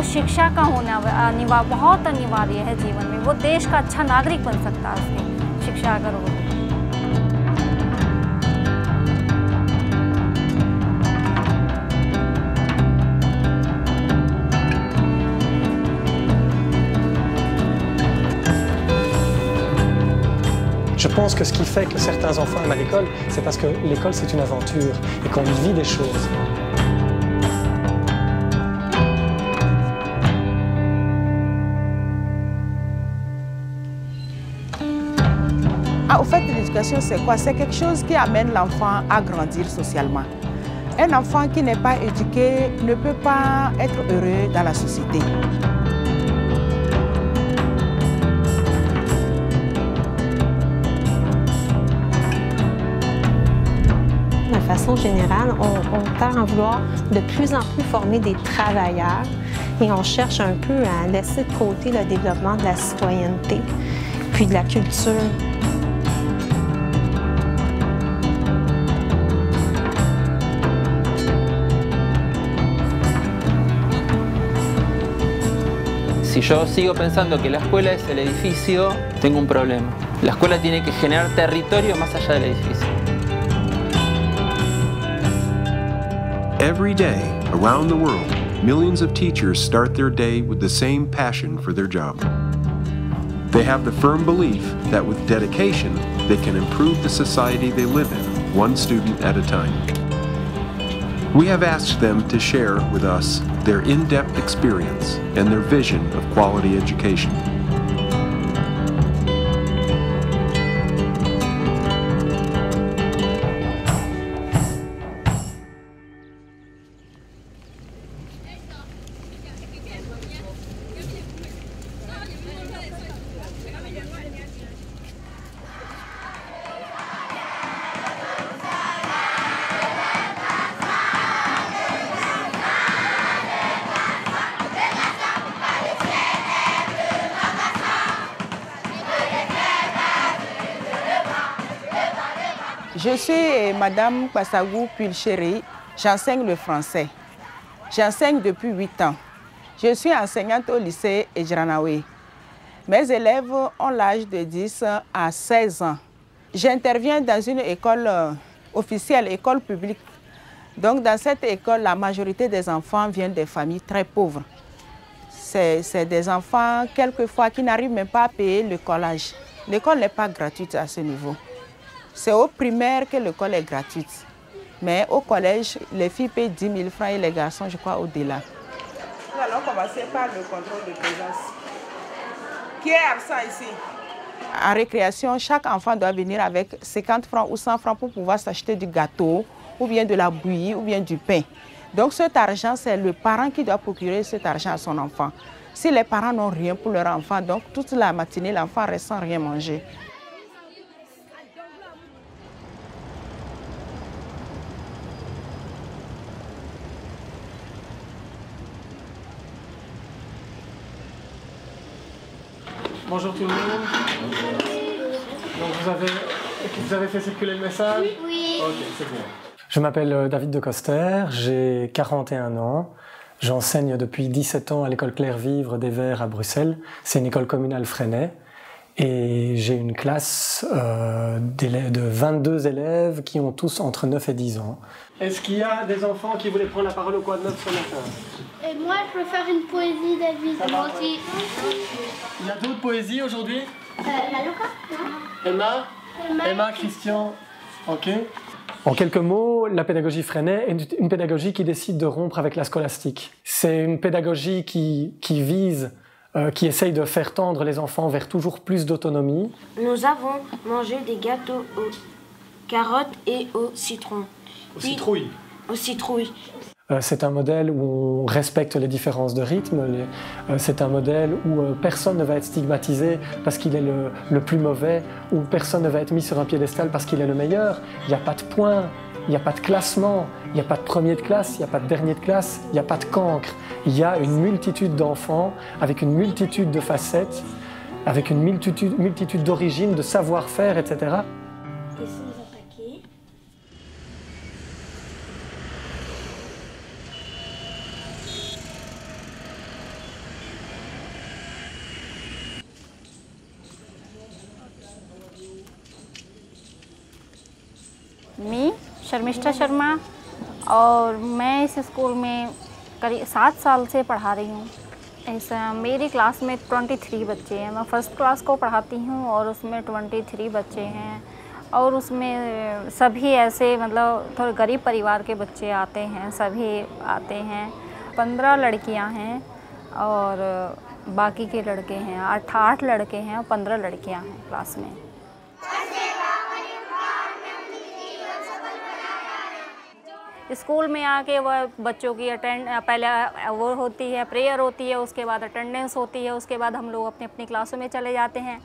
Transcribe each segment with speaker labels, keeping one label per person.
Speaker 1: शिक्षा का होना बहुत अनिवार्य है जीवन में। वो देश का अच्छा नागरिक बन सकता है उसकी शिक्षा अगर हो।
Speaker 2: Je pense que ce qui fait que certains enfants aiment à l'école, c'est parce que l'école c'est une aventure et qu'on y vit des choses.
Speaker 3: Au fait, l'éducation, c'est quoi? C'est quelque chose qui amène l'enfant à grandir socialement. Un enfant qui n'est pas éduqué ne peut pas être heureux dans la société.
Speaker 4: De façon générale, on tend à vouloir de plus en plus former des travailleurs et on cherche un peu à laisser de côté le développement de la citoyenneté puis de la culture.
Speaker 5: Si yo sigo pensando que la escuela es el edificio, tengo un problema. La escuela tiene que generar territorio más allá del edificio.
Speaker 6: Every day, around the world, millions of teachers start their day with the same passion for their job. They have the firm belief that with dedication, they can improve the society they live in, one student at a time. We have asked them to share with us their in-depth experience and their vision of quality education.
Speaker 3: Je suis Madame Passagou Pulchéry, j'enseigne le français. J'enseigne depuis 8 ans. Je suis enseignante au lycée Ejranaoui. Mes élèves ont l'âge de 10 à 16 ans. J'interviens dans une école officielle, école publique. Donc dans cette école, la majorité des enfants viennent des familles très pauvres. C'est des enfants, quelquefois, qui n'arrivent même pas à payer le collège. L'école n'est pas gratuite à ce niveau. C'est au primaire que l'école est gratuite. Mais au collège, les filles payent 10 000 francs et les garçons, je crois, au-delà. Nous allons commencer par le contrôle de présence. Qui est absent ici? En récréation, chaque enfant doit venir avec 50 francs ou 100 francs pour pouvoir s'acheter du gâteau, ou bien de la bouillie, ou bien du pain. Donc cet argent, c'est le parent qui doit procurer cet argent à son enfant. Si les parents n'ont rien pour leur enfant, donc toute la matinée, l'enfant reste sans rien manger.
Speaker 2: Bonjour tout le monde. Donc vous avez fait circuler le message?
Speaker 7: Oui.
Speaker 2: Ok, c'est bien. Je m'appelle David de Coster, j'ai 41 ans. J'enseigne depuis 17 ans à l'école Claire-Vivre des Verts à Bruxelles. C'est une école communale Freinet. Et j'ai une classe de 22 élèves qui ont tous entre 9 et 10 ans. Est-ce qu'il y a des enfants qui voulaient prendre la parole au Quoi de Neuf ce matin?
Speaker 7: Et moi, je peux faire une poésie, David. Moi aussi.
Speaker 2: Il y a d'autres poésies aujourd'hui?
Speaker 7: Emma,
Speaker 2: Emma, Christian. Ok. En quelques mots, la pédagogie Freinet est une pédagogie qui décide de rompre avec la scolastique. C'est une pédagogie qui vise, qui essaye de faire tendre les enfants vers toujours plus d'autonomie.
Speaker 8: Nous avons mangé des gâteaux aux carottes et au citron.
Speaker 2: Aux citrouilles.
Speaker 8: Aux citrouilles.
Speaker 2: C'est un modèle où on respecte les différences de rythme. C'est un modèle où personne ne va être stigmatisé parce qu'il est le plus mauvais, où personne ne va être mis sur un piédestal parce qu'il est le meilleur. Il n'y a pas de points, il n'y a pas de classement, il n'y a pas de premier de classe, il n'y a pas de dernier de classe, il n'y a pas de cancre. Il y a une multitude d'enfants avec une multitude de facettes, avec une multitude d'origines, de savoir-faire, etc.
Speaker 8: Et sans attaquer.
Speaker 1: मी शर्मिष्ठा शर्मा और मैं इस स्कूल में करीब 7 साल से पढ़ा रही हूँ। मेरी क्लास में 23 बच्चे हैं। मैं फ़र्स्ट क्लास को पढ़ाती हूँ और उसमें 23 बच्चे हैं और उसमें सभी ऐसे मतलब थोड़े गरीब परिवार के बच्चे आते हैं, सभी आते हैं। 15 लड़कियाँ हैं और बाकी के लड़के हैं। 8 लड़के हैं और 15 लड़कियाँ हैं क्लास में। स्कूल में आके वह बच्चों की पहले वो होती है, प्रेयर होती है, उसके बाद अटेंडेंस होती है, उसके बाद हम लोग अपनी अपनी क्लासों में चले जाते हैं।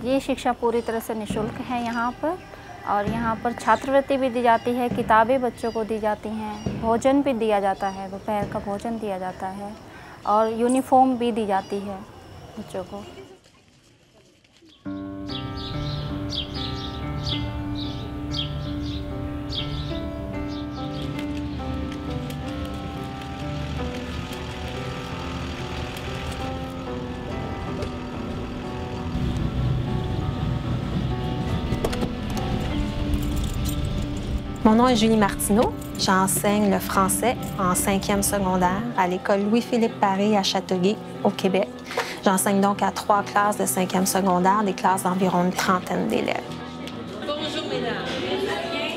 Speaker 1: ये शिक्षा पूरी तरह से निःशुल्क है यहाँ पर और यहाँ पर छात्रवृत्ति भी दी जाती है, किताबें बच्चों को दी जाती हैं, भोजन भी दिया जाता है, दोपहर का भोजन दिया जाता है और यूनिफॉर्म भी दी जाती है बच्चों को।
Speaker 4: Mon nom est Julie Martineau. J'enseigne le français en 5e secondaire à l'école Louis-Philippe Paré à Châteauguay, au Québec. J'enseigne donc à 3 classes de 5e secondaire, des classes d'environ une trentaine d'élèves.
Speaker 9: Bonjour mesdames.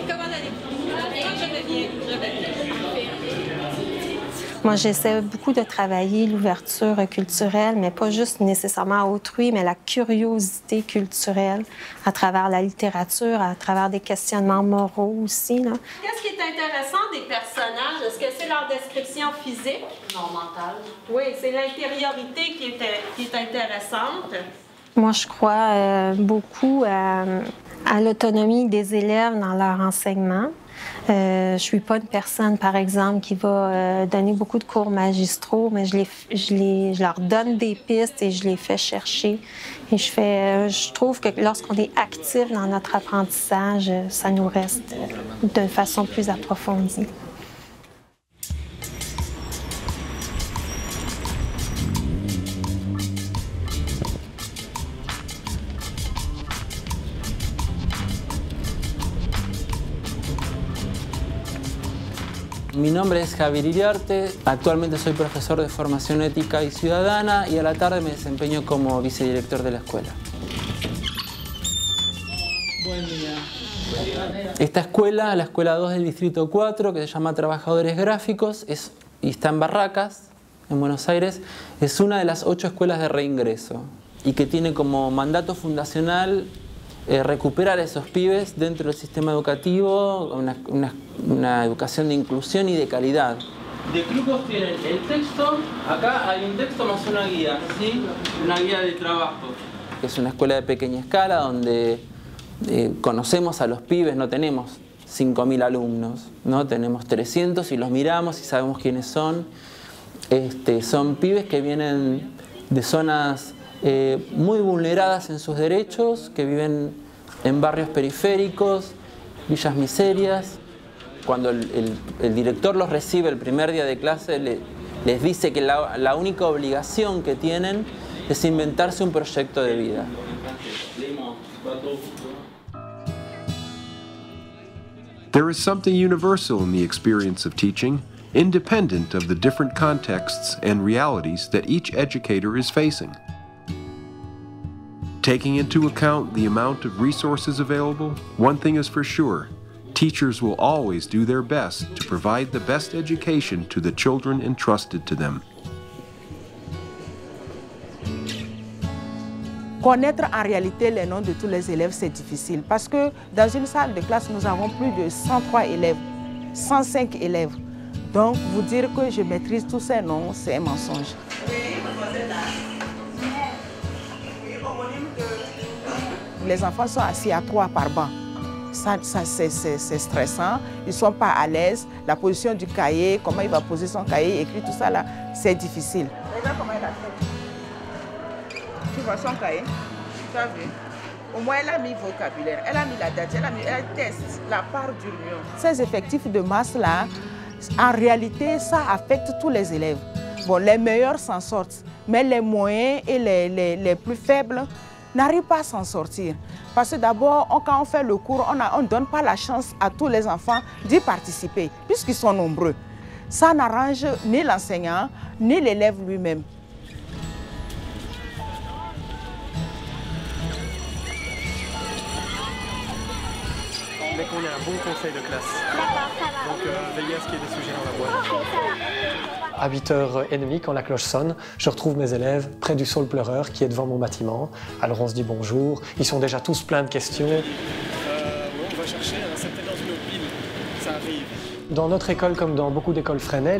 Speaker 9: Comment allez-vous? Je vais bien.
Speaker 4: Moi, j'essaie beaucoup de travailler l'ouverture culturelle, mais pas juste nécessairement à autrui, mais la curiosité culturelle à travers la littérature, à travers des questionnements moraux aussi.
Speaker 9: Qu'est-ce qui est intéressant des personnages? Est-ce que c'est leur description physique? Non, mentale. Oui, c'est l'intériorité qui est intéressante.
Speaker 4: Moi, je crois beaucoup à l'autonomie des élèves dans leur enseignement. Je ne suis pas une personne, par exemple, qui va donner beaucoup de cours magistraux, mais je leur donne des pistes et je les fais chercher. Et je trouve que lorsqu'on est actif dans notre apprentissage, ça nous reste de façon plus approfondie.
Speaker 5: Mi nombre es Javier Iriarte, actualmente soy profesor de formación ética y ciudadana y a la tarde me desempeño como vicedirector de la escuela. Buen día. Esta escuela, la escuela 2 del Distrito 4, que se llama Trabajadores Gráficos y está en Barracas, en Buenos Aires, es una de las 8 escuelas de reingreso y que tiene como mandato fundacional recuperar a esos pibes dentro del sistema educativo, una educación de inclusión y de calidad. De grupos tienen el texto, acá hay un texto más una guía, ¿sí? Una guía de trabajo. Es una escuela de pequeña escala donde conocemos a los pibes, no tenemos 5.000 alumnos, ¿no? Tenemos 300 y los miramos y sabemos quiénes son. Son pibes que vienen de zonas muy vulneradas en sus derechos, que viven en barrios periféricos, villas miserias. Cuando el director los recibe el primer día de clase, les dice que la única obligación que tienen es inventarse un proyecto de vida.
Speaker 6: There is something universal in the experience of teaching, independent of the different contexts and realities that each educator is facing. Taking into account the amount of resources available, one thing is for sure, teachers will always do their best to provide the best education to the children entrusted to them.
Speaker 3: Connaître en réalité les noms de tous les élèves, c'est difficile parce que dans une salle de classe, nous avons plus de 103 élèves, 105 élèves. Donc, vous dire que je maîtrise tous ces noms, c'est un mensonge. Les enfants sont assis à 3 par banc. Ça c'est stressant. Ils ne sont pas à l'aise. La position du cahier, comment il va poser son cahier, écrire tout ça là, c'est difficile. Regarde comment elle a fait. Tu vois son cahier? Tu as vu? Au moins, elle a mis vocabulaire, elle a mis la date, elle a mis un test, la part d'union. Ces effectifs de masse là, en réalité, ça affecte tous les élèves. Bon, les meilleurs s'en sortent, mais les moyens et les plus faibles n'arrivent pas à s'en sortir. Parce que d'abord, quand on fait le cours, on ne donne pas la chance à tous les enfants d'y participer, puisqu'ils sont nombreux. Ça n'arrange ni l'enseignant, ni l'élève lui-même.
Speaker 2: Mais qu'on ait un bon conseil de classe.
Speaker 7: D'accord, ça va.
Speaker 2: Donc veillez à ce qu'il y ait des sujets dans la boîte.
Speaker 7: Ok, ça va.
Speaker 2: À 8h30, quand la cloche sonne, je retrouve mes élèves près du saule pleureur qui est devant mon bâtiment. Alors on se dit bonjour, ils sont déjà tous pleins de questions.
Speaker 10: On va chercher, c'est peut-être dans une autre ville, ça arrive.
Speaker 2: Dans notre école, comme dans beaucoup d'écoles Freinet,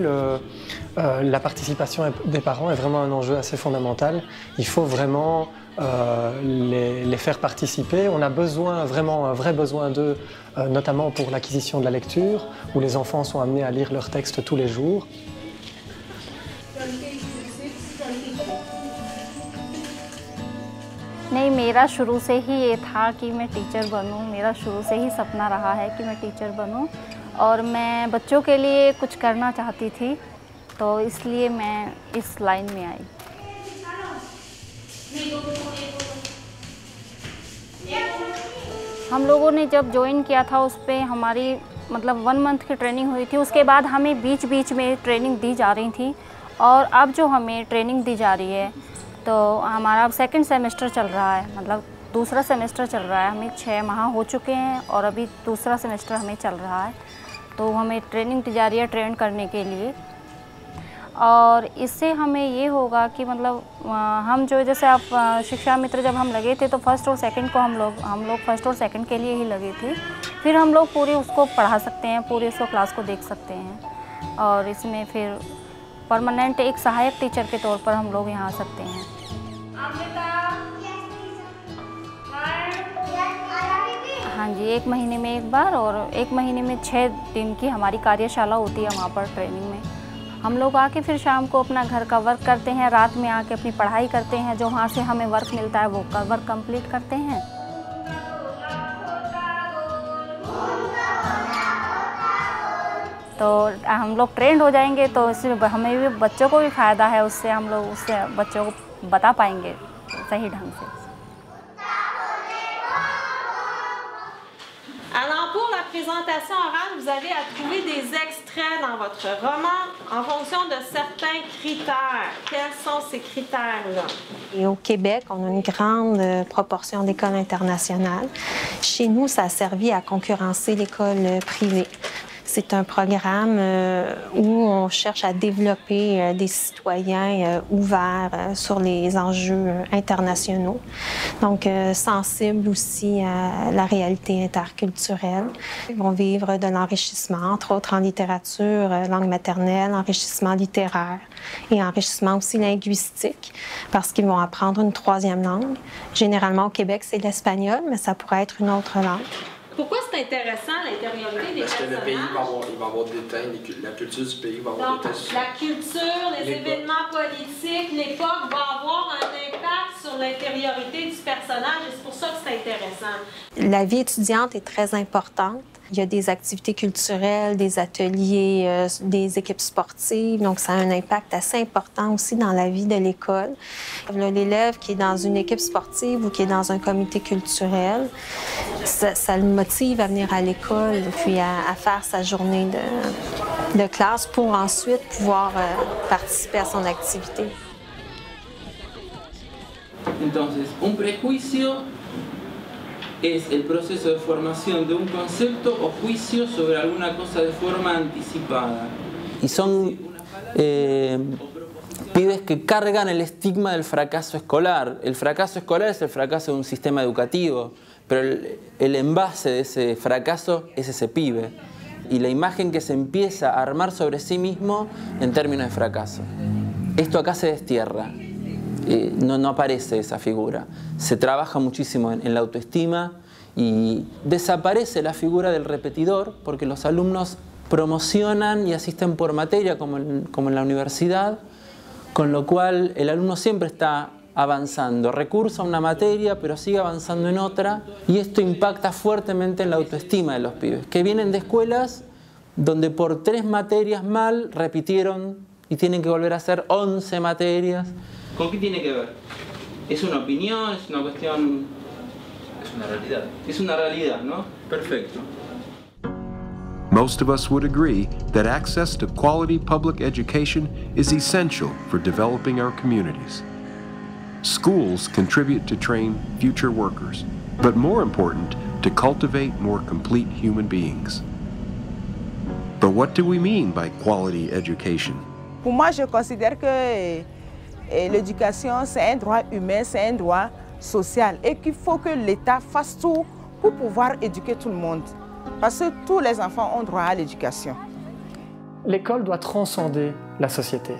Speaker 2: la participation des parents est vraiment un enjeu assez fondamental. Il faut vraiment les faire participer. On a besoin, vraiment un vrai besoin d'eux, notamment pour l'acquisition de la lecture, où les enfants sont amenés à lire leurs textes tous les jours.
Speaker 1: नहीं, मेरा शुरू से ही ये था कि मैं टीचर बनूं। मेरा शुरू से ही सपना रहा है कि मैं टीचर बनूं और मैं बच्चों के लिए कुछ करना चाहती थी, तो इसलिए मैं इस लाइन में आई। हम लोगों ने जब ज्वाइन किया था उस पर हमारी मतलब 1 मंथ की ट्रेनिंग हुई थी। उसके बाद हमें बीच बीच में ट्रेनिंग दी जा रही थी और अब जो हमें ट्रेनिंग दी जा रही है तो हमारा अब 2nd सेमेस्टर चल रहा है, मतलब दूसरा सेमेस्टर चल रहा है। हमें 6 माह हो चुके हैं और अभी दूसरा सेमेस्टर हमें चल रहा है, तो हमें ट्रेनिंग दी जा रही है ट्रेन करने के लिए। और इससे हमें ये होगा कि मतलब हम जो जैसे आप शिक्षा मित्र जब हम लगे थे तो फर्स्ट और सेकंड को हम लोग फर्स्ट और सेकंड के लिए ही लगे थे। फिर हम लोग पूरी उसको पढ़ा सकते हैं, पूरी उसको क्लास को देख सकते हैं और इसमें फिर परमानेंट एक सहायक टीचर के तौर पर हम लोग यहाँ आ सकते हैं। हाँ जी, 1 महीने में एक बार और 1 महीने में 6 दिन की हमारी कार्यशाला होती है वहाँ पर ट्रेनिंग में। हम लोग आके फिर शाम को अपना घर का वर्क करते हैं, रात में आके अपनी पढ़ाई करते हैं, जो वहाँ से हमें वर्क मिलता है वो वर्क कंप्लीट करते हैं। तो हम लोग ट्रेंड हो जाएंगे तो इससे हमें भी बच्चों को भी फ़ायदा है, उससे हम लोग उससे बच्चों को बता पाएंगे सही ढंग से।
Speaker 9: Alors, pour la présentation orale, vous avez à trouver des extraits dans votre roman en fonction de certains critères. Quels sont ces critères-là?
Speaker 4: Et au Québec, on a une grande proportion d'écoles internationales. Chez nous, ça a servi à concurrencer l'école privée. C'est un programme où on cherche à développer des citoyens ouverts sur les enjeux internationaux, donc sensibles aussi à la réalité interculturelle. Ils vont vivre de l'enrichissement, entre autres en littérature, langue maternelle, enrichissement littéraire et enrichissement aussi linguistique, parce qu'ils vont apprendre une 3e langue. Généralement au Québec, c'est l'espagnol, mais ça pourrait être une autre langue.
Speaker 9: Pourquoi c'est intéressant l'intériorité des personnages?
Speaker 11: Parce que le pays va avoir des détails, la culture du pays va avoir
Speaker 9: Donc,
Speaker 11: des détails.
Speaker 9: la culture, les événements politiques, l'époque va avoir un impact sur l'intériorité du personnage et c'est pour ça que c'est intéressant.
Speaker 4: La vie étudiante est très importante. Il y a des activités culturelles, des ateliers, des équipes sportives, donc ça a un impact assez important aussi dans la vie de l'école. L'élève qui est dans une équipe sportive ou qui est dans un comité culturel, ça le motive à venir à l'école puis à faire sa journée de classe pour ensuite pouvoir participer à son activité.
Speaker 12: Entonces, un prejuicio es el proceso de formación de un concepto o juicio sobre alguna cosa de forma anticipada.
Speaker 5: Y son pibes que cargan el estigma del fracaso escolar. El fracaso escolar es el fracaso de un sistema educativo, pero el envase de ese fracaso es ese pibe. Y la imagen que se empieza a armar sobre sí mismo en términos de fracaso. Esto acá se destierra. No aparece esa figura. Se trabaja muchísimo en la autoestima y desaparece la figura del repetidor porque los alumnos promocionan y asisten por materia como en la universidad, con lo cual el alumno siempre está avanzando, recursa a una materia pero sigue avanzando en otra y esto impacta fuertemente en la autoestima de los pibes que vienen de escuelas donde por 3 materias mal repitieron y tienen que volver a hacer 11 materias.
Speaker 12: ¿Con qué tiene que ver? ¿Es una opinión? ¿Es una cuestión?
Speaker 11: Es una realidad.
Speaker 12: Es una realidad, ¿no? Perfecto.
Speaker 6: Most of us would agree that access to quality public education is essential for developing our communities. Schools contribute to train future workers, but more important, to cultivate more complete human beings. But what do we mean by quality education?
Speaker 3: Pour moi, je considère que l'éducation, c'est un droit humain, c'est un droit social et qu'il faut que l'État fasse tout pour pouvoir éduquer tout le monde. Parce que tous les enfants ont droit à l'éducation.
Speaker 2: L'école doit transcender la société.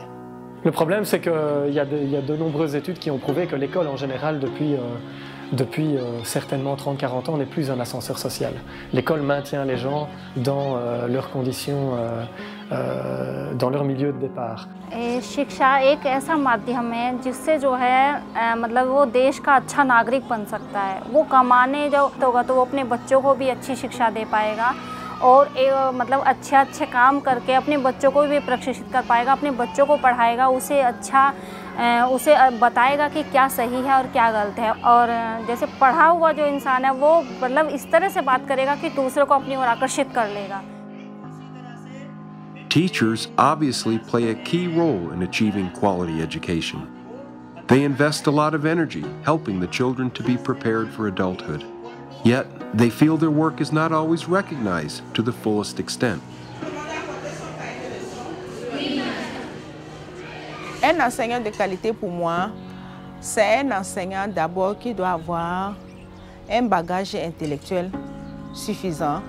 Speaker 2: Le problème, c'est qu'il y a de nombreuses études qui ont prouvé que l'école, en général, depuis certainement 30-40 ans, n'est plus un ascenseur social. L'école maintient les gens dans leurs conditions, dans leur milieu de départ.
Speaker 1: शिक्षा एक ऐसा माध्यम है जिससे जो है मतलब वो देश का अच्छा नागरिक बन सकता है। वो कमाने जो होगा तो वो अपने बच्चों को भी अच्छी शिक्षा दे पाएगा और मतलब अच्छे काम करके अपने बच्चों को भी प्रशिक्षित कर पाएगा, अपने बच्चों को पढ़ाएगा, उसे बताएगा कि क्या सही है और क्या गलत है। और जैसे पढ़ा हुआ जो इंसान है वो मतलब इस तरह से बात करेगा कि दूसरों को अपनी ओर आकर्षित कर लेगा।
Speaker 6: Teachers obviously play a key role in achieving quality education. They invest a lot of energy helping the children to be prepared for adulthood. Yet, they feel their work is not always recognized to the fullest extent.
Speaker 3: Un enseignant de qualité pour moi, c'est un enseignant d'abord qui doit avoir un bagage intellectuel suffisant,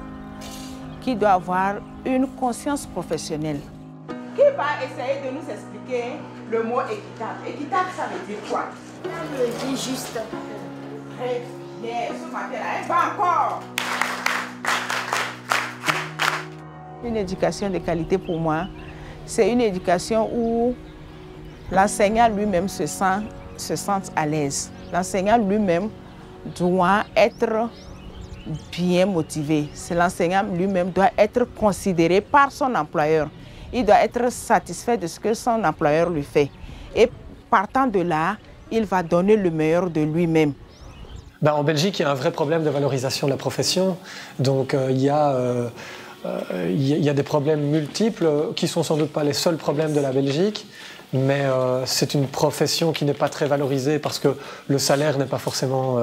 Speaker 3: qui doit avoir une conscience professionnelle. Qui va essayer de nous expliquer le mot équitable? Équitable, ça veut dire quoi?
Speaker 7: Ça veut dire juste.
Speaker 3: Très bien, ce matin-là, pas encore. Une éducation de qualité pour moi, c'est une éducation où l'enseignant lui-même se sent à l'aise. L'enseignant lui-même doit être bien motivé. L'enseignant lui-même doit être considéré par son employeur. Il doit être satisfait de ce que son employeur lui fait. Et partant de là, il va donner le meilleur de lui-même.
Speaker 2: En Belgique, il y a un vrai problème de valorisation de la profession. Donc il y a des problèmes multiples qui ne sont sans doute pas les seuls problèmes de la Belgique. Mais c'est une profession qui n'est pas très valorisée parce que le salaire n'est pas forcément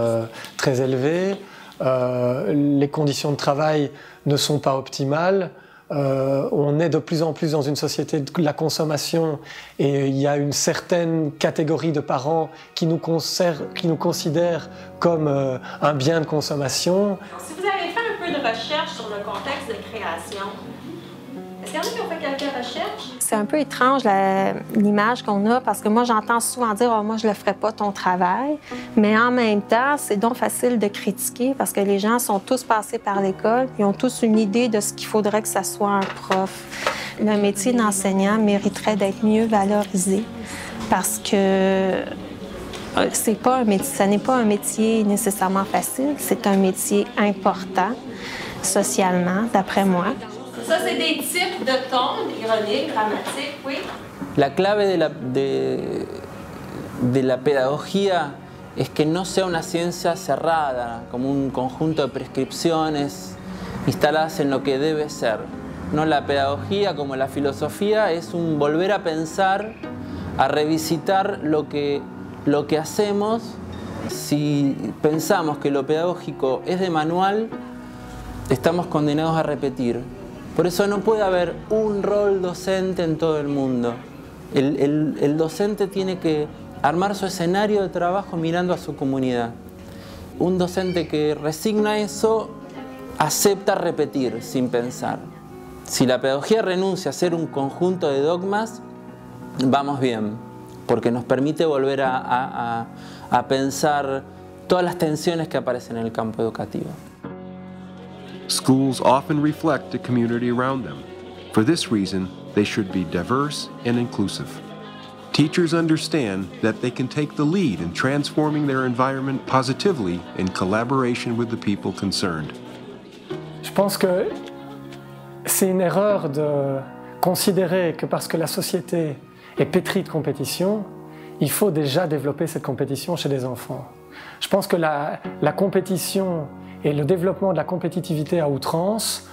Speaker 2: très élevé. Les conditions de travail ne sont pas optimales. On est de plus en plus dans une société de la consommation et il y a une certaine catégorie de parents qui nous considèrent comme un bien de consommation.
Speaker 9: Si vous avez fait un peu de recherche sur le contexte de création, est-ce qu'il y en a qui ont fait quelques recherches?
Speaker 4: C'est un peu étrange l'image qu'on a parce que moi, j'entends souvent dire « Oh, moi, je ne le ferai pas ton travail ». Mais en même temps, c'est donc facile de critiquer parce que les gens sont tous passés par l'école. Ils ont tous une idée de ce qu'il faudrait que ça soit un prof. Le métier d'enseignant mériterait d'être mieux valorisé parce que ça n'est pas un métier nécessairement facile. C'est un métier important socialement, d'après moi.
Speaker 9: Ça, c'est des types de tons, ironiques, dramatiques, oui.
Speaker 5: La clave de la pedagogía es que no sea una ciencia cerrada, como un conjunto de prescripciones instaladas en lo que debe ser. No, la pedagogía, como la filosofía, es un volver a pensar, a revisitar lo que hacemos. Si pensamos que lo pedagógico es de manual, estamos condenados a repetir. Por eso no puede haber un rol docente en todo el mundo. El docente tiene que armar su escenario de trabajo mirando a su comunidad. Un docente que resigna eso acepta repetir sin pensar. Si la pedagogía renuncia a ser un conjunto de dogmas, vamos bien, porque nos permite volver a pensar todas las tensiones que aparecen en el campo educativo.
Speaker 6: Schools often reflect the community around them. For this reason, they should be diverse and inclusive. Teachers understand that they can take the lead in transforming their environment positively in collaboration with the people concerned.
Speaker 2: Je pense que c'est une erreur de considérer que parce que la société est pétrie de compétition, il faut déjà développer cette compétition chez les enfants. Je pense que la compétition et le développement de la compétitivité à outrance,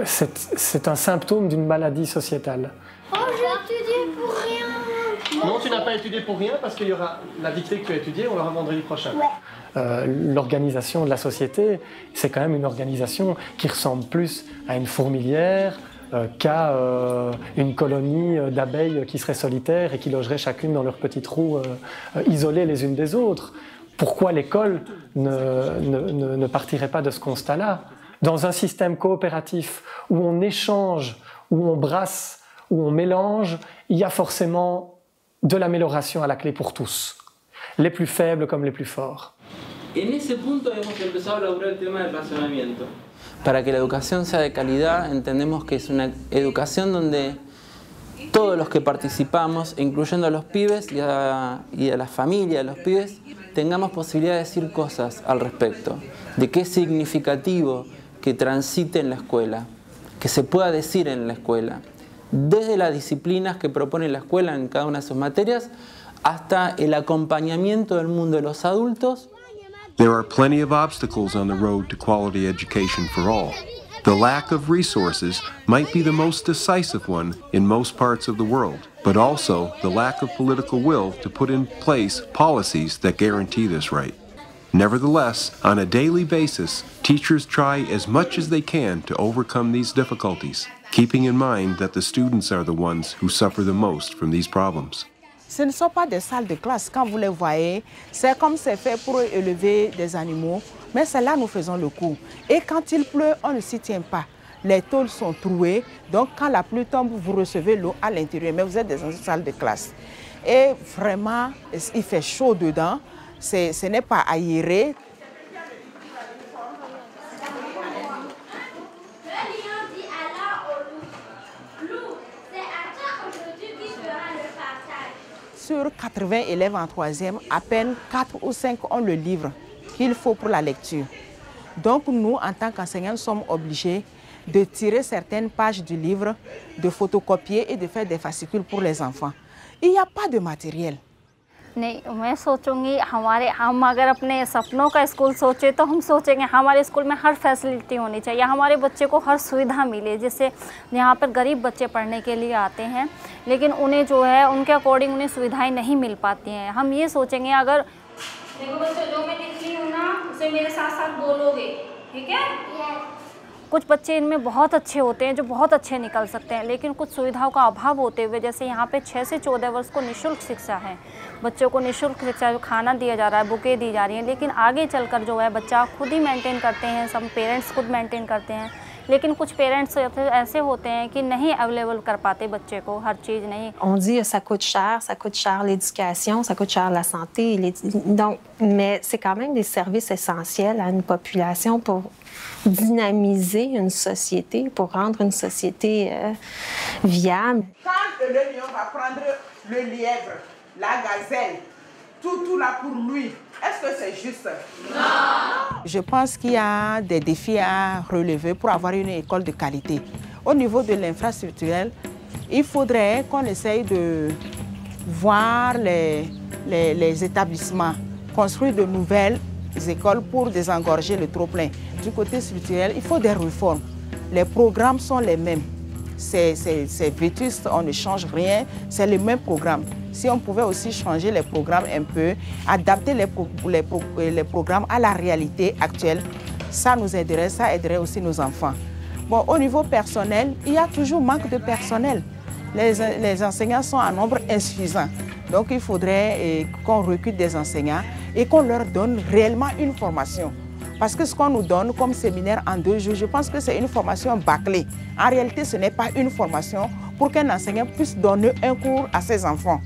Speaker 2: c'est un symptôme d'une maladie sociétale.
Speaker 7: Oh, j'ai étudié pour rien.
Speaker 10: Non, tu n'as pas étudié pour rien parce qu'il y aura la dictée que tu as étudiée, on l'aura vendredi prochain.
Speaker 7: Ouais.
Speaker 2: L'organisation de la société, c'est quand même une organisation qui ressemble plus à une fourmilière qu'à une colonie d'abeilles qui seraient solitaires et qui logeraient chacune dans leur petit trou, isolées les unes des autres. Pourquoi l'école ne partirait pas de ce constat-là? Dans un système coopératif où on échange, où on brasse, où on mélange, il y a forcément de l'amélioration à la clé pour tous, les plus faibles comme les plus forts.
Speaker 12: En ese punto hemos empezado a elaborar el tema del racionamiento.
Speaker 5: Para que la educación sea de calidad, entendemos que es una educación donde todos los que participamos, incluyendo a los pibes y a la familia de los pibes, tengamos posibilidad de decir cosas al respecto, de qué es significativo que transite en la escuela, que se pueda decir en la escuela, desde las disciplinas que propone la escuela en cada una de sus materias, hasta el acompañamiento del mundo de los adultos.
Speaker 6: There are plenty of obstacles on the road to quality education for all. The lack of resources might be the most decisive one in most parts of the world, but also the lack of political will to put in place policies that guarantee this right. Nevertheless, on a daily basis, teachers try as much as they can to overcome these difficulties, keeping in mind that the students are the ones who suffer the most from these problems.
Speaker 3: Ce ne sont pas des salles de classe. Quand vous les voyez, c'est comme c'est fait pour élever des animaux, mais c'est là que nous faisons le cours. Et quand il pleut, on ne s'y tient pas. Les tôles sont trouées, donc quand la pluie tombe, vous recevez l'eau à l'intérieur, mais vous êtes dans une salle de classe. Et vraiment, il fait chaud dedans, ce n'est pas aéré. Sur 80 élèves en troisième, à peine 4 ou 5 ont le livre qu'il faut pour la lecture. Donc nous, en tant qu'enseignants, sommes obligés de tirer certaines pages du livre, de photocopier et de faire des fascicules pour les enfants. Il n'y a pas de matériel.
Speaker 1: नहीं, मैं सोचूंगी हम अगर अपने सपनों का स्कूल सोचे तो हम सोचेंगे हमारे स्कूल में हर फैसिलिटी होनी चाहिए, हमारे बच्चे को हर सुविधा मिले। जैसे यहाँ पर गरीब बच्चे पढ़ने के लिए आते हैं, लेकिन उन्हें जो है उनके अकॉर्डिंग उन्हें सुविधाएं नहीं मिल पाती हैं। हम ये सोचेंगे अगर देखो बच्चों जो मैं लिख रही हूँ ना उसे मेरे साथ साथ बोलोगे, ठीक है? कुछ बच्चे इनमें बहुत अच्छे होते हैं जो बहुत अच्छे निकल सकते हैं, लेकिन कुछ सुविधाओं का अभाव होते हुए जैसे यहाँ पे 6 से 14 वर्ष को निःशुल्क शिक्षा है, बच्चों को निःशुल्क शिक्षा जो खाना दिया जा रहा है, बुकें दी जा रही हैं, लेकिन आगे चलकर जो है बच्चा खुद ही मेंटेन करते हैं, सब पेरेंट्स खुद मेंटेन करते हैं, लेकिन कुछ पेरेंट्स ऐसे होते हैं कि नहीं अवेलेबल कर पाते बच्चे को हर चीज़ नहीं।
Speaker 4: On dit ça coûte cher l'éducation, ça coûte cher la santé, donc, mais c'est quand même des services essentiels à une population pour dynamiser une société, pour rendre une société viable.
Speaker 3: Quand le lion va prendre le lièvre, la gazelle, tout là pour lui, est-ce que c'est juste? Non! Je pense qu'il y a des défis à relever pour avoir une école de qualité. Au niveau de l'infrastructure, il faudrait qu'on essaye de voir les établissements, construire de nouvelles écoles pour désengorger le trop-plein. Du côté structurel, il faut des réformes. Les programmes sont les mêmes. C'est vétuste, on ne change rien, c'est le même programme. Si on pouvait aussi changer les programmes un peu, adapter les programmes à la réalité actuelle, ça nous aiderait, ça aiderait aussi nos enfants. Bon, au niveau personnel, il y a toujours manque de personnel. Les enseignants sont en nombre insuffisant. Donc il faudrait qu'on recrute des enseignants et qu'on leur donne réellement une formation. Parce que ce qu'on nous donne comme séminaire en 2 jours, je pense que c'est une formation bâclée. En réalité, ce n'est pas une formation pour qu'un enseignant puisse donner un cours à ses enfants.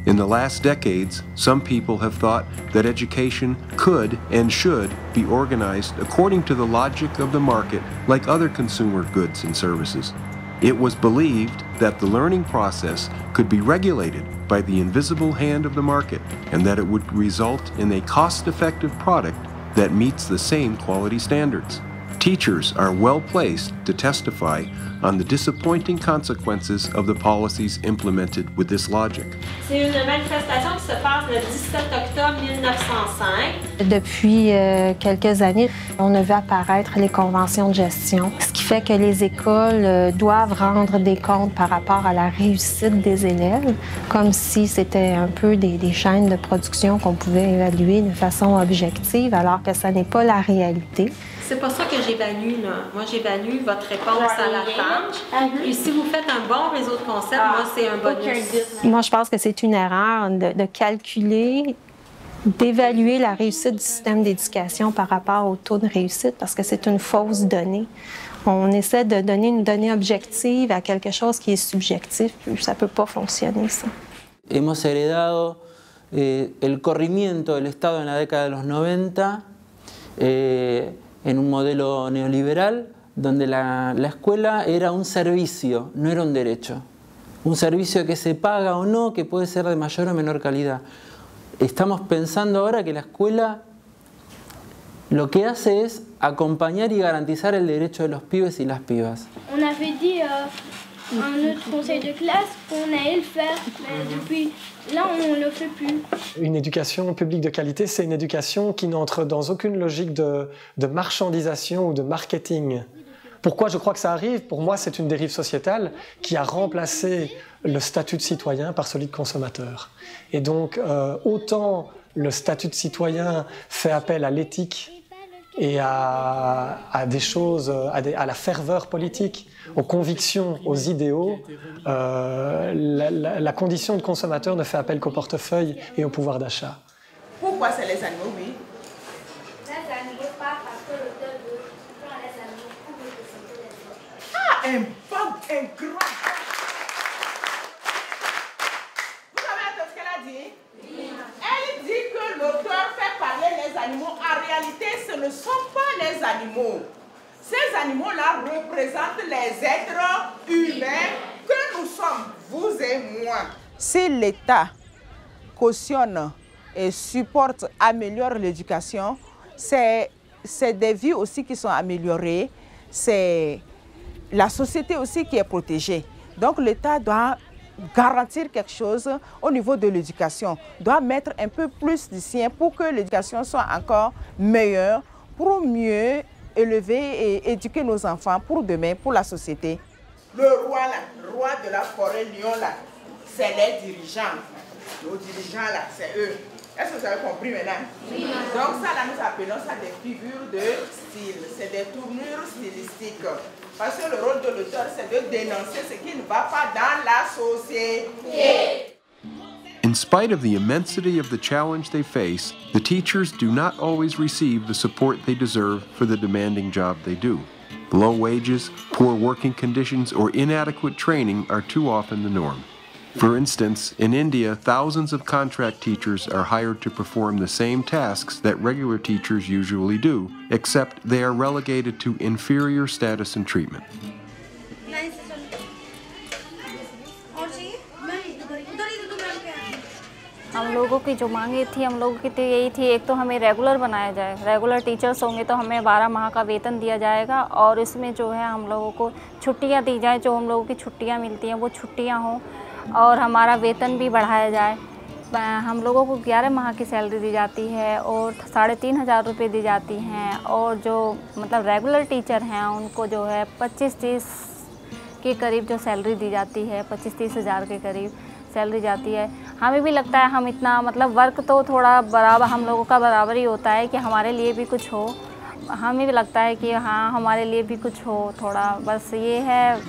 Speaker 6: In the last decades, some people have thought that education could and should be organized according to the logic of the market like other consumer goods and services. It was believed that the learning process could be regulated by the invisible hand of the market and that it would result in a cost-effective product that meets the same quality standards. Teachers are well placed to testify on the disappointing consequences of the policies implemented with this logic.
Speaker 9: C'est une manifestation qui se passe le 17 octobre 1905.
Speaker 4: Depuis quelques années, on a vu apparaître les conventions de gestion, ce qui fait que les écoles doivent rendre des comptes par rapport à la réussite des élèves, comme si c'était un peu des chaînes de production qu'on pouvait évaluer de façon objective, alors que ça n'est pas la réalité.
Speaker 9: C'est pas ça que j'évalue, là. Moi, j'évalue votre réponse à la tâche. Puis si vous faites un bon réseau de concepts, moi, c'est un bonus.
Speaker 4: Moi, je pense que c'est une erreur de calculer, d'évaluer la réussite du système d'éducation par rapport au taux de réussite, parce que c'est une fausse donnée. On essaie de donner une donnée objective à quelque chose qui est subjectif, puis ça ne peut pas fonctionner, ça.
Speaker 5: Hemos heredado el corrimiento del Estado en la década de los 90, en un modelo neoliberal donde la escuela era un servicio, no era un derecho. Un servicio que se paga o no, que puede ser de mayor o menor calidad. Estamos pensando ahora que la escuela lo que hace es acompañar y garantizar el derecho de los pibes y las pibas.
Speaker 7: On avait dit à notre conseil de classe qu'on allait le faire, mais depuis là, on ne le fait plus.
Speaker 2: Une éducation publique de qualité, c'est une éducation qui n'entre dans aucune logique de marchandisation ou de marketing. Pourquoi je crois que ça arrive? Pour moi, c'est une dérive sociétale qui a remplacé le statut de citoyen par celui de consommateur. Et donc, autant le statut de citoyen fait appel à l'éthique et à des choses, à la ferveur politique, aux convictions, aux idéaux, la condition de consommateur ne fait appel qu'au portefeuille et au pouvoir d'achat.
Speaker 3: Pourquoi c'est les animaux, oui?
Speaker 7: Les animaux, pas parce que l'auteur veut prendre les animaux pour représenter les autres.
Speaker 3: Ah, un grand. Vous avez entendu ce qu'elle a dit? Oui. Elle dit que l'auteur fait parler les animaux. En réalité, ce ne sont pas les animaux. Ces animaux-là représentent les êtres humains que nous sommes, vous et moi. Si l'État cautionne et supporte, améliore l'éducation, c'est des vies aussi qui sont améliorées, c'est la société aussi qui est protégée. Donc l'État doit garantir quelque chose au niveau de l'éducation, doit mettre un peu plus du sien pour que l'éducation soit encore meilleure, pour mieux élever et éduquer nos enfants pour demain, pour la société. Le roi, là, le roi de la forêt lion, là, c'est les dirigeants. Nos dirigeants, là, c'est eux. Est-ce que vous avez compris maintenant? Oui. Donc ça, là, nous appelons ça des figures de style. C'est des tournures stylistiques. Parce que le rôle de l'auteur, c'est de dénoncer ce qui ne va pas dans la société.
Speaker 6: In spite of the immensity of the challenge they face, the teachers do not always receive the support they deserve for the demanding job they do. Low wages, poor working conditions, or inadequate training are too often the norm. For instance, in India, thousands of contract teachers are hired to perform the same tasks that regular teachers usually do, except they are relegated to inferior status and treatment.
Speaker 1: हम लोगों की जो मांगे थी हम लोगों की तो यही थी, एक तो हमें रेगुलर बनाया जाए, रेगुलर टीचर्स होंगे तो हमें 12 माह का वेतन दिया जाएगा और इसमें जो है हम लोगों को छुट्टियां दी जाए, जो हम लोगों की छुट्टियां मिलती हैं वो छुट्टियां हों और हमारा वेतन भी बढ़ाया जाए। हम लोगों को 11 माह की सैलरी दी जाती है और 3,500 रुपये दी जाती हैं और जो मतलब रेगुलर टीचर हैं उनको जो है 25-30 के करीब जो सैलरी दी जाती है, 25-30 हज़ार के करीब सैलरी जाती है। हमें भी लगता है हम इतना मतलब वर्क तो थोड़ा बराबर हम लोगों का बराबर ही होता है कि हमारे लिए भी कुछ हो, हमें भी लगता है कि हाँ हमारे लिए भी कुछ हो थोड़ा, बस ये है।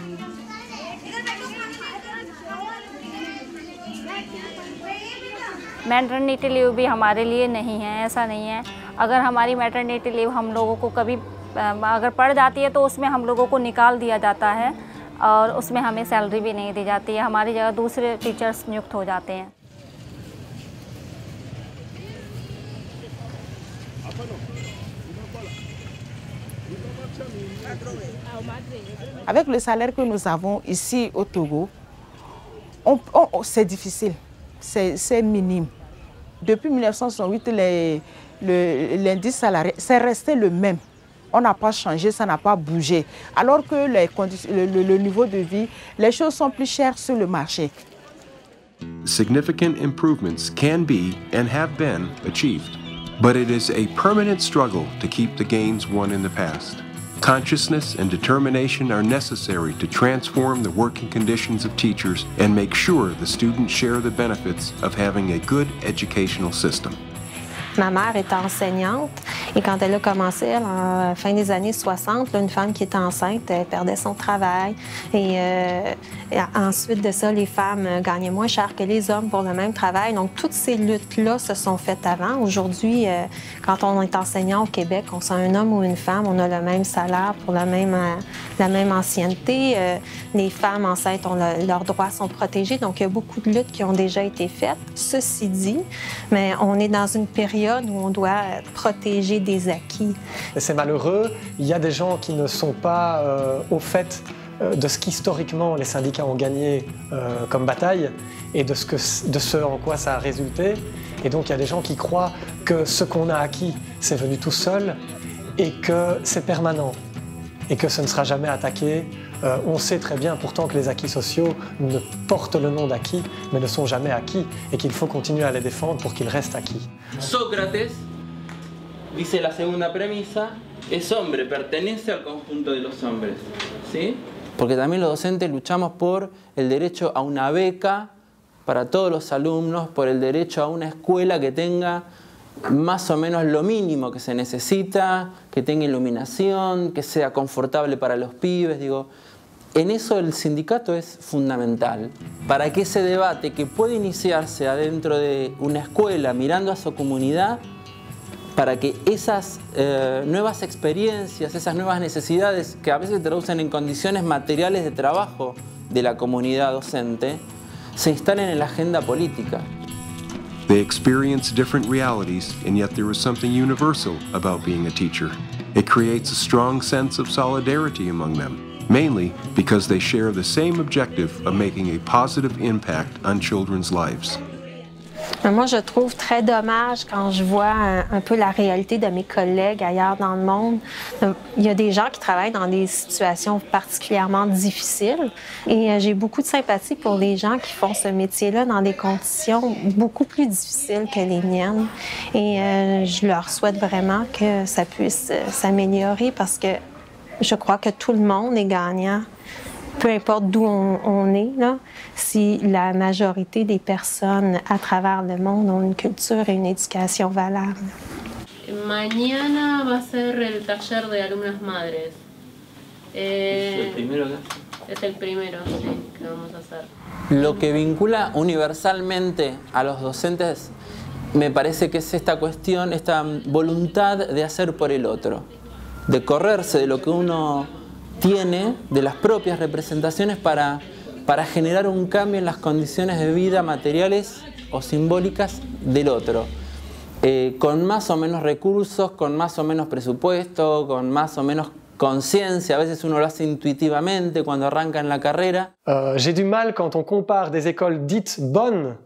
Speaker 1: मैटरनिटी लीव भी हमारे लिए नहीं है, ऐसा नहीं है। अगर हमारी मैटरनिटी लीव हम लोगों को कभी अगर पड़ जाती है तो उसमें हम लोगों को निकाल दिया जाता है और उसमें हमें सैलरी भी नहीं दी जाती है, हमारी जगह दूसरे टीचर्स नियुक्त हो जाते हैं।
Speaker 3: Avec le salaire que nous avons ici au Togo, c'est difficile, c'est minime. Depuis 1968, l'indice salarial, c'est resté le même. on n'a pas changé, ça n'a pas bougé. Alors que le niveau de vie, les choses sont plus chères sur le marché.
Speaker 6: Significant improvements can be and have been achieved, but it is a permanent struggle to keep the gains won in the past. Consciousness and determination are necessary to transform the working conditions of teachers and make sure the students share the benefits of having a good educational system.
Speaker 4: Ma mère est enseignante et quand elle a commencé, en fin des années 60, là, une femme qui était enceinte, elle perdait son travail. Et ensuite de ça, les femmes gagnaient moins cher que les hommes pour le même travail. Donc, toutes ces luttes-là se sont faites avant. Aujourd'hui, quand on est enseignant au Québec, on soit un homme ou une femme, on a le même salaire pour la même ancienneté. Les femmes enceintes, leurs droits sont protégés. Donc, il y a beaucoup de luttes qui ont déjà été faites. Ceci dit, mais on est dans une période où on doit protéger des acquis.
Speaker 2: C'est malheureux, il y a des gens qui ne sont pas au fait de ce qu'historiquement les syndicats ont gagné comme bataille et de ce en quoi ça a résulté. Et donc il y a des gens qui croient que ce qu'on a acquis, c'est venu tout seul et que c'est permanent et que ce ne sera jamais attaqué. On sait très bien pourtant que les acquis sociaux ne portent le nom d'acquis, mais ne sont jamais acquis, et qu'il faut continuer à les défendre pour qu'ils restent acquis.
Speaker 12: Sócrates, dice la segunda premisa, es hombre, pertenece al conjunto de los hombres. ¿Sí?
Speaker 5: Porque también los docentes luchamos por el derecho a una beca para todos los alumnos, por el derecho a una escuela que tenga más o menos lo mínimo que se necesita, que tenga iluminación, que sea confortable para los pibes, digo. En eso el sindicato es fundamental, para que ese debate que puede iniciarse adentro de una escuela mirando a su comunidad, para que esas nuevas experiencias, esas nuevas necesidades que a veces se traducen en condiciones materiales de trabajo de la comunidad docente, se instalen en la agenda política.
Speaker 6: They experience different realities, and yet there is something universal about being a teacher. It creates a strong sense of solidarity among them, mainly because they share the same objective of making a positive impact on children's lives.
Speaker 4: Moi, je trouve très dommage quand je vois un peu la réalité de mes collègues ailleurs dans le monde. Il y a des gens qui travaillent dans des situations particulièrement difficiles et j'ai beaucoup de sympathie pour les gens qui font ce métier-là dans des conditions beaucoup plus difficiles que les miennes. Et je leur souhaite vraiment que ça puisse s'améliorer parce que je crois que tout le monde est gagnant. Peu importe d'où on est, là, si la majorité des personnes à travers le monde ont une culture et une éducation valable.
Speaker 13: Mañana va a ser el taller de alumnas madres.
Speaker 12: ¿Es el primero acá?
Speaker 13: Es el primero, sí, que vamos a hacer.
Speaker 5: Lo que vincula universalmente a los docentes me parece que es esta cuestión, esta voluntad de hacer por el otro, de correrse de lo que uno tiene, de las propias representaciones para generar un cambio en las condiciones de vida materiales o simbólicas del otro. Con más o menos recursos, con más o menos presupuesto, con más o menos conciencia, a veces uno lo hace intuitivamente cuando arranca en la carrera.
Speaker 2: J'ai du mal quand on compare des écoles dites bonnes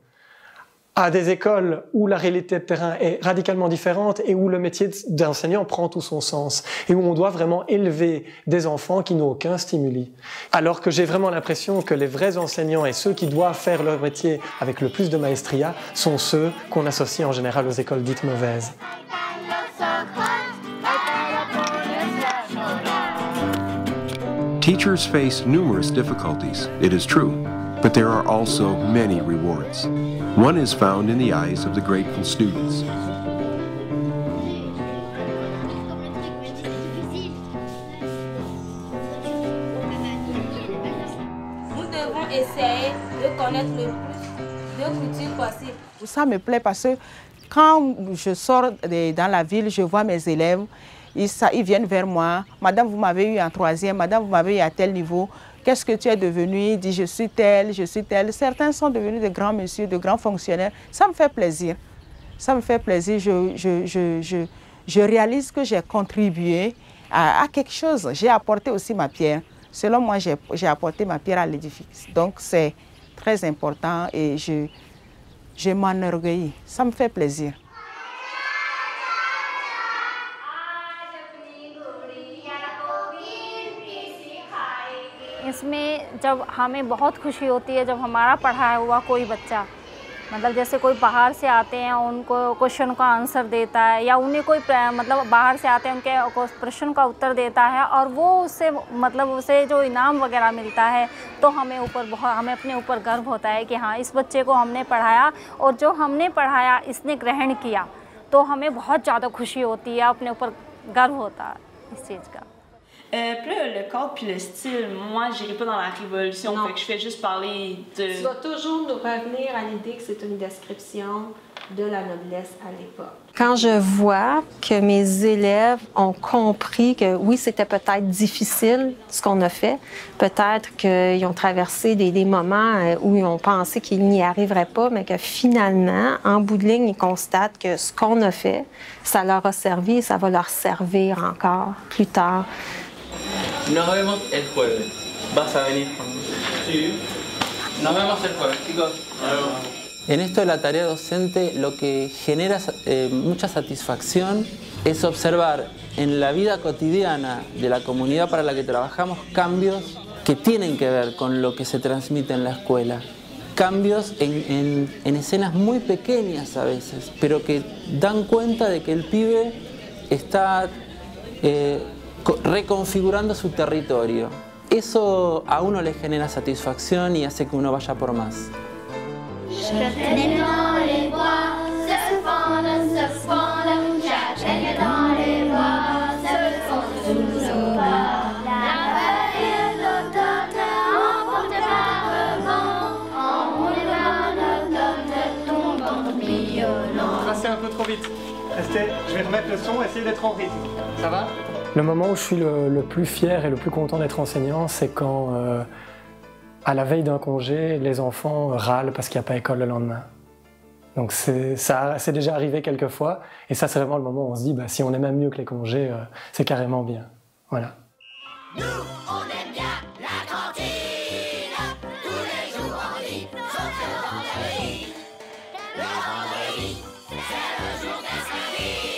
Speaker 2: à des écoles où la réalité de terrain est radicalement différente et où le métier d'enseignant prend tout son sens et où on doit vraiment élever des enfants qui n'ont aucun stimuli. Alors que j'ai vraiment l'impression que les vrais enseignants et ceux qui doivent faire leur métier avec le plus de maestria sont ceux qu'on associe en général aux écoles dites mauvaises.
Speaker 6: Teachers face numerous difficulties, it is true, but there are also many rewards. One is found in the eyes of the grateful students.
Speaker 8: Nous devons essayer de connaître le plus de cultures possible.
Speaker 3: Ça me plaît parce que quand je sors dans la ville, je vois mes élèves, ils viennent vers moi. Madame, vous m'avez eu en troisième, madame, vous m'avez eu à tel niveau. Qu'est-ce que tu es devenu? Il dit, je suis tel, je suis tel. Certains sont devenus de grands messieurs, de grands fonctionnaires. Ça me fait plaisir. Ça me fait plaisir. Je réalise que j'ai contribué à quelque chose. J'ai apporté aussi ma pierre. Selon moi, j'ai apporté ma pierre à l'édifice. Donc, c'est très important et je m'enorgueillis. Ça me fait plaisir.
Speaker 1: जब हमें बहुत खुशी होती है जब हमारा पढ़ाया हुआ कोई बच्चा, मतलब जैसे कोई बाहर से आते हैं उनको क्वेश्चन का आंसर देता है, या उन्हें कोई मतलब बाहर से आते हैं उनके प्रश्न का उत्तर देता है और वो उससे मतलब उसे जो इनाम वगैरह मिलता है, तो हमें अपने ऊपर गर्व होता है कि हाँ इस बच्चे को हमने पढ़ाया और जो हमने पढ़ाया इसने ग्रहण किया, तो हमें बहुत ज़्यादा खुशी होती है, अपने ऊपर गर्व होता है इस चीज़ का।
Speaker 14: Puis là, le cadre puis le style, moi, j'irai pas dans la révolution, fait que je fais juste parler de...
Speaker 4: Tu vas toujours nous revenir à l'idée que c'est une description de la noblesse à l'époque. Quand je vois que mes élèves ont compris que oui, c'était peut-être difficile ce qu'on a fait, peut-être qu'ils ont traversé des moments où ils ont pensé qu'ils n'y arriveraient pas, mais que finalement, en bout de ligne, ils constatent que ce qu'on a fait, ça leur a servi et ça va leur servir encore plus tard.
Speaker 12: Nos vemos el jueves. ¿Vas a venir conmigo? Sí. Nos vemos el jueves, chicos.
Speaker 5: En esto de la tarea docente, lo que genera mucha satisfacción es observar en la vida cotidiana de la comunidad para la que trabajamos cambios que tienen que ver con lo que se transmite en la escuela. Cambios en escenas muy pequeñas a veces, pero que dan cuenta de que el pibe está reconfigurando su territorio. Eso a uno le genera satisfacción y hace que uno vaya por más.
Speaker 7: Je traînais dans les bois, se fondent, j'atteignais dans les bois, se fondent sous nos pas. La feuille d'automne emportée par le vent, emmenée par l'automne, tombant au violon.
Speaker 10: Passez un peu trop vite. Restez, je vais remettre le son, essayez d'être en rythme. Ça va?
Speaker 2: Le moment où je suis le plus fier et le plus content d'être enseignant, c'est quand, à la veille d'un congé, les enfants râlent parce qu'il n'y a pas école le lendemain. Donc c'est déjà arrivé quelques fois, et ça c'est vraiment le moment où on se dit, bah, si on est même mieux que les congés, c'est carrément bien. Voilà.
Speaker 7: Nous, on aime bien la cantine, tous les jours en ligne, sauf le vendredi. Le vendredi, c'est le jour des sardines,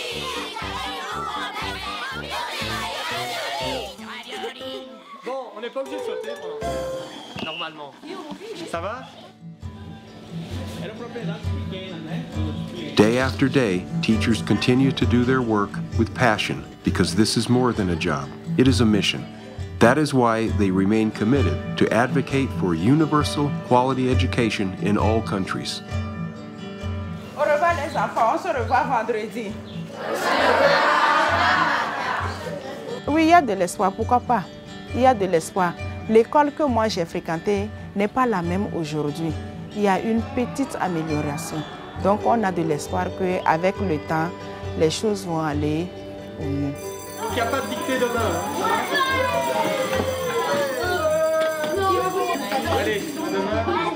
Speaker 7: et on prend des raviolis.
Speaker 10: Bon, on n'est pas obligé de sauter pendant... Normalement. Ça va?
Speaker 6: Day after day, teachers continue to do their work with passion because this is more than a job. It is a mission. That is why they remain committed to advocate for universal quality education in all countries.
Speaker 3: Au revoir les enfants, on se revoit vendredi. Oui, il y a de l'espoir, pourquoi pas? Il y a de l'espoir. L'école que moi j'ai fréquentée n'est pas la même aujourd'hui. Il y a une petite amélioration. Donc on a de l'espoir qu'avec le temps, les choses vont aller au mieux.
Speaker 10: Il n'y a pas de dictée demain. Allez, demain.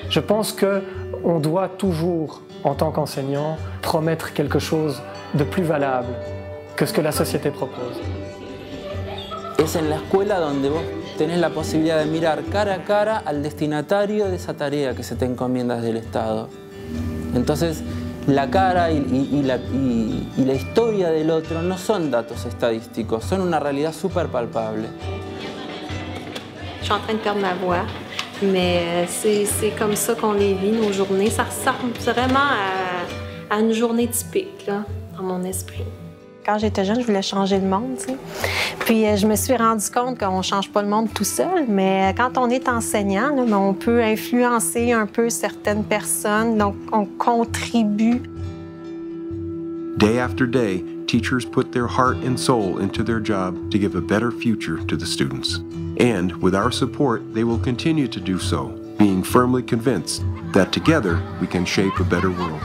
Speaker 2: Je pense qu'on doit toujours, en tant qu'enseignant, promettre quelque chose de plus valable que ce que la société propose.
Speaker 5: Es en la escuela donde vos tenés la posibilidad de mirar cara a cara al destinatario de esa tarea que se te encomienda desde el Estado. Entonces, la cara y la historia del otro no son datos estadísticos, son una realidad súper palpable.
Speaker 4: Je suis en train de perdre ma voix, mais c'est comme ça qu'on les vit, nos journées. Ça ressemble vraiment à une journée typique, là, dans mon esprit. Quand j'étais jeune, je voulais changer le monde, tu sais. Puis je me suis rendu compte qu'on ne change pas le monde tout seul, mais quand on est enseignant, là, on peut influencer un peu certaines personnes, donc on contribue.
Speaker 6: Day after day, teachers put their heart and soul into their job to give a better future to the students. And with our support, they will continue to do so, being firmly convinced that together we can shape a better world.